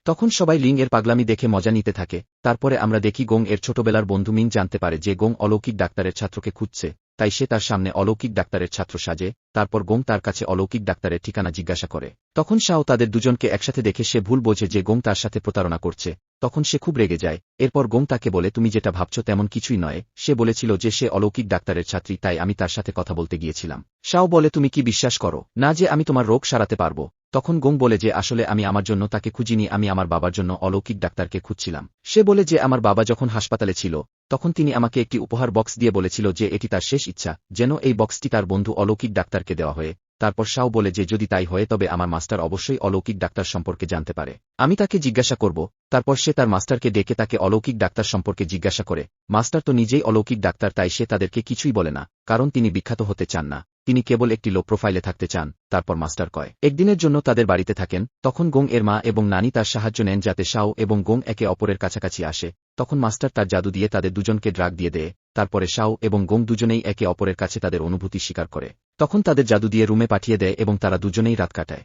তখন সবাই লিং এর পাগলামি দেখে মজা নিতে থাকে। তারপরে আমরা দেখি গোং এর ছোটবেলার বন্ধু মিন জানতে পারে যে গোং অলৌকিক ডাক্তারের ছাত্রকে খুঁজছে, তাই সে তার সামনে অলৌকিক ডাক্তারের ছাত্র সাজে। তারপর গোং তার কাছে অলৌকিক ডাক্তারের ঠিকানা জিজ্ঞাসা করে। তখন শাও তাদের দুজনকে একসাথে দেখে সে ভুল বোঝে যে গোং তার সাথে প্রতারণা করছে। তখন সে খুব রেগে যায়। এরপর গোং তাকে বলে, তুমি যেটা ভাবছ তেমন কিছুই নয়। সে বলেছিল যে সে অলৌকিক ডাক্তারের ছাত্রী, তাই আমি তার সাথে কথা বলতে গিয়েছিলাম। শাও বলে, তুমি কি বিশ্বাস করো না যে আমি তোমার রোগ সারাতে পারব? তখন গোং বলে যে আসলে আমি আমার জন্য তাকে খুঁজিনি, আমি আমার বাবার জন্য অলৌকিক ডাক্তারকে খুঁজছিলাম। সে বলে যে আমার বাবা যখন হাসপাতালে ছিল তখন তিনি আমাকে একটি উপহার বক্স দিয়ে বলেছিল যে এটি তার শেষ ইচ্ছা, যেন এই বক্সটি তার বন্ধু অলৌকিক ডাক্তারকে দেওয়া হয়। তারপর শাও বলে যে যদি তাই হয় তবে আমার মাস্টার অবশ্যই অলৌকিক ডাক্তার সম্পর্কে জানতে পারে, আমি তাকে জিজ্ঞাসা করব। তারপর সে তার মাস্টারকে ডেকে তাকে অলৌকিক ডাক্তার সম্পর্কে জিজ্ঞাসা করে। মাস্টার তো নিজেই অলৌকিক ডাক্তার, তাই সে তাদেরকে কিছুই বলে না, কারণ তিনি বিখ্যাত হতে চান না, তিনি কেবল একটি লো প্রোফাইলে থাকতে চান। তারপর মাস্টার কয় একদিনের জন্য তাদের বাড়িতে থাকেন। তখন গোং এর মা এবং নানি তার সাহায্য নেন যাতে শাও এবং গোং একে অপরের কাছাকাছি আসে। তখন মাস্টার তার জাদু দিয়ে তাদের দুজনকে ড্রাগ দিয়ে দেয়। তারপরে শাও এবং গোং দুজনেই একে অপরের কাছে তাদের অনুভূতি স্বীকার করে। তখন তাদের জাদু দিয়ে রুমে পাঠিয়ে দেয় এবং তারা দুজনেই রাত কাটায়।